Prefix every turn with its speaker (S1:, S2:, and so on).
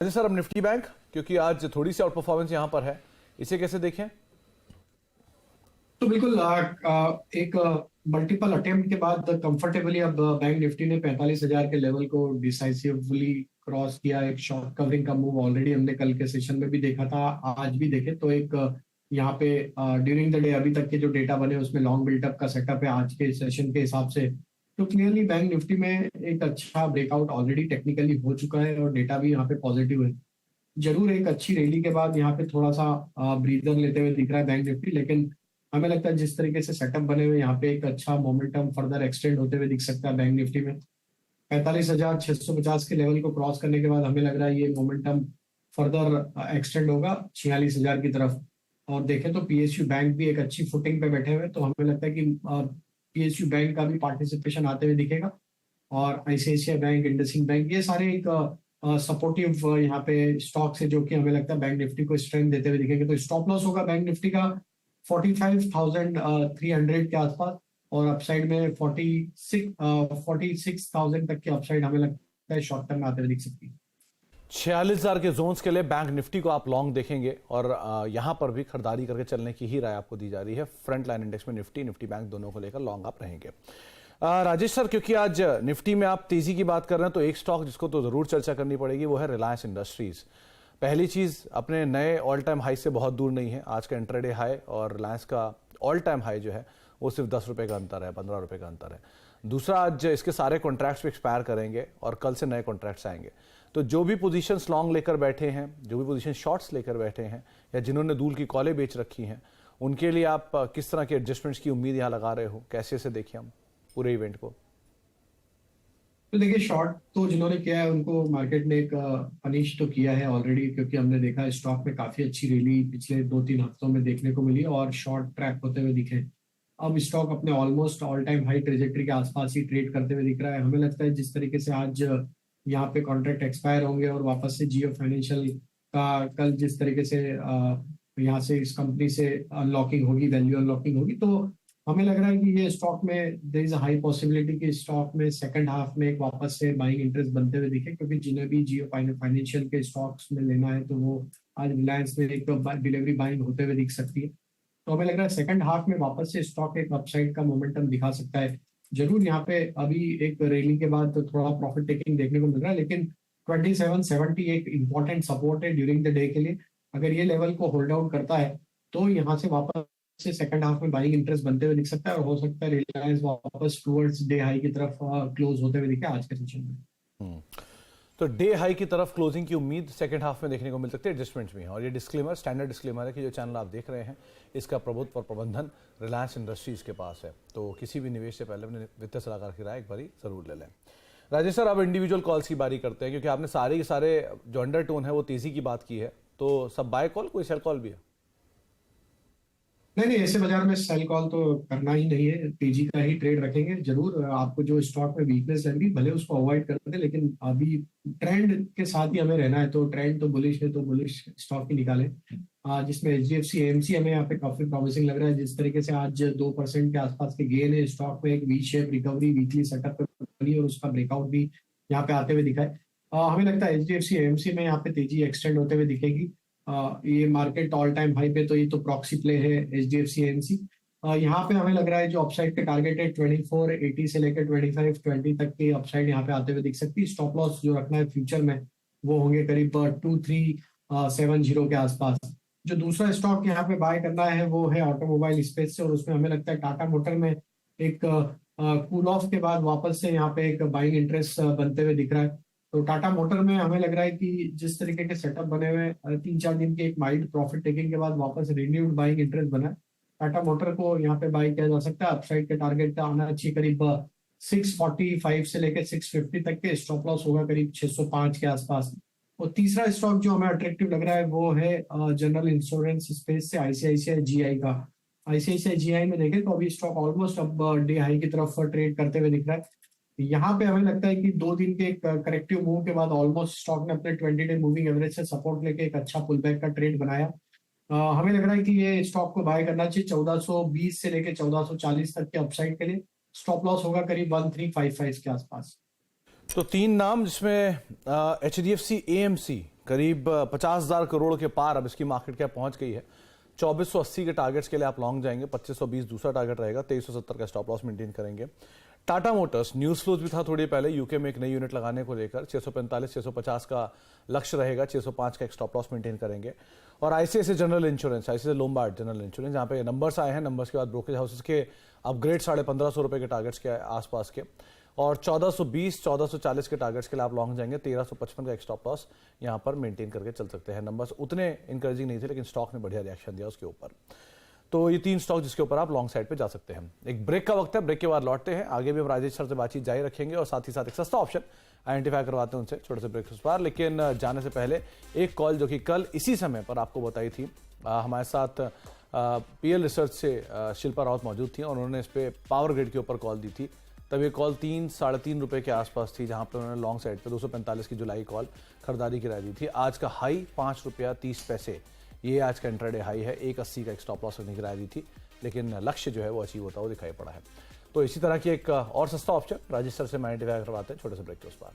S1: अच्छा सर, अब Nifty bank क्योंकि आज थोड़ी सी आउट परफॉर्मेंस यहाँ पर है, इसे कैसे देखें?
S2: तो बिल्कुल एक मल्टीपल अटेम्प्ट के बाद कंफर्टेबली अब बैंक निफ्टी ने 45,000 के लेवल को डिसाइसिवली क्रॉस किया। एक शॉर्ट कवरिंग का मूव ऑलरेडी हमने कल के सेशन में भी देखा था, आज भी देखे तो एक यहाँ पे ड्यूरिंग द डे अभी तक के जो डेटा बने उसमें लॉन्ग बिल्टअप का सेटअप है आज के सेशन के हिसाब से। तो क्लियरली बैंक निफ्टी में एक अच्छा ब्रेकआउट ऑलरेडी टेक्निकली हो चुका है और डेटा भी यहाँ पे पॉजिटिव है। जरूर एक अच्छी रैली के बाद यहाँ पे थोड़ा सा ब्रीदर लेते हुए दिख रहा है बैंक निफ्टी, लेकिन हमें लगता है जिस तरीके से सेटअप बने हुए यहाँ पे एक अच्छा मोमेंटम फर्दर एक्सटेंड होते हुए दिख सकता है बैंक निफ्टी में। 45,650 के लेवल को क्रॉस करने के बाद हमें लग रहा है ये मोमेंटम फर्दर एक्सटेंड होगा 46,000 की तरफ। और देखें तो पीएसयू बैंक भी एक अच्छी फुटिंग पे बैठे हुए, तो हमें लगता है कि पीएसयू बैंक का भी पार्टिसिपेशन आते हुए दिखेगा। और आईसीआईसीआई बैंक, इंडसइंड बैंक, ये सारे एक सपोर्टिव यहाँ पे स्टॉक्स है जो कि हमें लगता है बैंक निफ्टी को स्ट्रेंथ देते हुए दिखेंगे। तो स्टॉप लॉस होगा बैंक निफ्टी का 45,300 के आसपास, और अपसाइड में 46,000 तक की अपसाइड हमें लगता है शॉर्ट टर्म में आते हुए दिख सकती है।
S1: 46,000 के जोन्स के लिए बैंक निफ्टी को आप लॉन्ग देखेंगे और यहां पर भी खरीदारी करके चलने की ही राय आपको दी जा रही है। फ्रंट लाइन इंडेक्स में निफ्टी बैंक दोनों को लेकर लॉन्ग आप रहेंगे। राजेश सर, क्योंकि आज निफ्टी में आप तेजी की बात कर रहे हैं तो एक स्टॉक जिसको तो जरूर चर्चा करनी पड़ेगी वो है रिलायंस इंडस्ट्रीज। पहली चीज, अपने नए ऑल टाइम हाई से बहुत दूर नहीं है आज का इंट्राडे हाई, और रिलायंस का ऑल टाइम हाई जो है वो सिर्फ 10 रुपए का अंतर है, 15 रुपए का अंतर है। दूसरा, आज इसके सारे कॉन्ट्रैक्ट्स एक्सपायर करेंगे और कल से नए कॉन्ट्रैक्ट्स आएंगे। तो जो भी पोजीशंस लॉन्ग लेकर बैठे हैं, जो भी पोजीशन शॉर्ट्स लेकर बैठे हैं, या जिन्होंने दूल की कॉलें बेच रखी हैं, उनके लिए आप किस तरह के एडजस्टमेंट्स की उम्मीद यहाँ लगा रहे हो? कैसे से देखें हम पूरे इवेंट को?
S2: तो देखिए, शॉर्ट तो जिन्होंने किया है उनको मार्केट ने एक पनिश तो किया है ऑलरेडी, क्योंकि हमने देखा है स्टॉक में काफी अच्छी रैली पिछले 2-3 हफ्तों में देखने को मिली और शॉर्ट ट्रैक होते हुए दिखे। अब स्टॉक अपने almost all time high trajectory के आसपास ही ट्रेड करते हुए दिख रहा है। हमें लगता है जिस तरीके से आज यहाँ पे कॉन्ट्रैक्ट एक्सपायर होंगे और वापस से जियो फाइनेंशियल का कल जिस तरीके से यहाँ से इस कंपनी से अनलॉकिंग होगी, वैल्यू अनलॉकिंग होगी, तो हमें लग रहा है कि ये स्टॉक में there is a high possibility कि स्टॉक में सेकंड हाफ में एक वापस से बाइंग इंटरेस्ट बनते हुए दिखे, क्योंकि जिन्हें भी जियो फाइनेंशियल के स्टॉक्स में लेना है तो वो आज रिलायंस में एक डिलीवरी बाइंग होते हुए दिख सकती है। तो हमें लग रहा है सेकंड हाफ में वापस से स्टॉक एक अपसाइड का मोमेंटम दिखा सकता है। जरूर यहाँ पे अभी एक रैली के बाद तो थोड़ा प्रॉफिट टेकिंग देखने को मिल रहा है, लेकिन 2770 एक इंपॉर्टेंट सपोर्ट है ड्यूरिंग द डे के लिए। अगर ये लेवल को होल्ड आउट करता है तो यहाँ से वापस से सेकंड हाफ में बाइंग इंटरेस्ट बनते हुए दिख सकता है, और हो सकता है रिलायंस वापस टुवर्ड्स डे हाई की तरफ क्लोज होते हुए दिखे आज के सेशन में।
S1: तो डे हाई की तरफ क्लोजिंग की उम्मीद सेकंड हाफ में देखने को मिल सकती है, एडजस्टमेंट्स भी हैं। और ये डिस्क्लेमर, स्टैंडर्ड डिस्क्लेमर है कि जो चैनल आप देख रहे हैं इसका प्रभुत्व और प्रबंधन रिलायंस इंडस्ट्रीज के पास है, तो किसी भी निवेश से पहले अपने वित्तीय सलाहकार की राय एक बार जरूर ले लें। राजेश सर, अब इंडिविजुअल कॉल्स की बारी करते हैं, क्योंकि आपने सारे के सारे जो अंडरटोन है वो तेजी की बात की है, तो सब बाय कॉल, कोई सेल कॉल भी है?
S2: नहीं, ऐसे बाजार में सेल कॉल तो करना ही नहीं है, तेजी का ही ट्रेड रखेंगे। जरूर आपको जो स्टॉक में वीकनेस लग रही भले उसको अवॉइड करते, लेकिन अभी ट्रेंड के साथ ही हमें रहना है। तो ट्रेंड तो बुलिश है तो बुलिश स्टॉक ही निकालें, जिसमें एचडीएफसी एएमसी हमें यहाँ पे काफी प्रॉमिसिंग लग रहा है। जिस तरीके से आज 2% के आसपास के गेन है स्टॉक में, एक V shape recovery weekly setup पे बनी और उसका ब्रेकआउट भी यहाँ पे आते हुए दिखा है। हमें लगता है एचडीएफसी एएमसी में यहाँ पे तेजी एक्सटेंड होते हुए दिखेगी। ये मार्केट ऑल टाइम हाई पे, तो ये तो प्रॉक्सी प्ले है एचडीएफसी एएमसी। यहाँ पे हमें लग रहा है जो अपसाइड के टारगेट है 2480 से लेकर 2520 तक के अपसाइड यहाँ पे आते हुए दिख सकती है। स्टॉप लॉस जो रखना है फ्यूचर में वो होंगे करीब 2370 के आसपास। जो दूसरा स्टॉक यहाँ पे बाय करना है वो है ऑटोमोबाइल स्पेस से, और उसमें हमें लगता है टाटा मोटर में एक कूल ऑफ के बाद वापस से यहाँ पे एक बाइंग इंटरेस्ट बनते हुए दिख रहा है। तो टाटा मोटर में हमें लग रहा है कि जिस तरीके के सेटअप बने हुए 3-4 दिन के एक माइल्ड प्रॉफिट टेकिंग के बाद वापस रिन्यूड बाइंग इंटरेस्ट बना है, टाटा मोटर को यहाँ पे बाई किया जा सकता है। अपसाइड के टारगेट का आना चाहिए करीब 645 से लेकर 650 तक के। स्टॉप लॉस होगा करीब 605 के आसपास। और तीसरा स्टॉक जो हमें अट्रैक्टिव लग रहा है वो है जनरल इंश्योरेंस स्पेस से आईसीआईसीआई जीआई का। आईसीआईसीआई जीआई में देखें तो अभी स्टॉक ऑलमोस्ट अब डे हाई की तरफ ट्रेड करते हुए दिख रहा है। यहाँ पे हमें लगता है कि 2 दिन के करेक्टिव मूव के बाद ऑलमोस्ट स्टॉक ने अपने 20 डे मूविंग एवरेज से सपोर्ट लेके एक अच्छा पुल बैक का ट्रेड बनाया। हमें लग रहा है कि ये स्टॉक को बाय करना चाहिए 1420 से लेके 1440 तक के अपसाइड के लिए। स्टॉप लॉस होगा करीब 1355 के आसपास।
S1: तो 3 नाम जिसमें एचडीएफसी एएमसी करीब 50,000 करोड़ के पार अब इसकी मार्केट कैप पहुंच गई है। 2480 के टारगेट्स के लिए आप लॉन्ग जाएंगे, 2520 दूसरा टारगेट रहेगा, 2370 का स्टॉप लॉस मेंटेन करेंगे। टाटा मोटर्स न्यूज फ्लोज भी था थोड़ी पहले, यूके में एक नई यूनिट लगाने को लेकर 645 650 का लक्ष्य रहेगा, 605 का एक स्टॉप लॉस मेंटेन करेंगे। और ICICI general insurance, ICICI Lombard general insurance, जहां पे नंबर्स आए हैं, नंबर्स के बाद ब्रोकरेज हाउसेस के अपग्रेड 1550 रुपए के टारगेट्स के आसपास के, और 1420 1440 के टारगेट्स के लिए आप लॉन्ग जाएंगे, 1355 का एक स्टॉप लॉस यहां पर मेंटेन करके चल सकते हैं। नंबर्स उतने इंकरेजिंग नहीं थे, लेकिन स्टॉक ने बढ़िया रिएक्शन दिया उसके ऊपर। तो ये 3 स्टॉक जिसके ऊपर आप लॉन्ग साइड पे जा सकते हैं। एक ब्रेक का वक्त है, ब्रेक के बाद लौटते हैं। आगे भी हम राजेश सर से बातचीत जारी रखेंगे और साथ ही साथ एक सस्ता ऑप्शन आइडेंटिफाई करवाते हैं उनसे, छोटे से ब्रेक के पार। लेकिन जाने से पहले एक कॉल जो कि कल इसी समय पर आपको बताई थी, हमारे साथ पीएल रिसर्च से शिल्पा रावत मौजूद थी और उन्होंने इस पर पावर ग्रिड के ऊपर कॉल दी थी। तब ये कॉल 3 साढ़े 3 रुपए के आसपास थी, जहां पर उन्होंने लॉन्ग साइड पे 245 की जुलाई कॉल खरीदारी की राय दी थी। आज का हाई 5 रुपया 30 पैसे, ये आज का इंट्राडे हाई है। 180 का एक स्टॉप लॉस रखने की राय दी थी, लेकिन लक्ष्य जो है वो अचीव होता हुआ दिखाई पड़ा है। तो इसी तरह की एक और सस्ता ऑप्शन राजेश सर से मैं आइडेंटिफाई करवाते हैं, छोटे से ब्रेक के उस पार।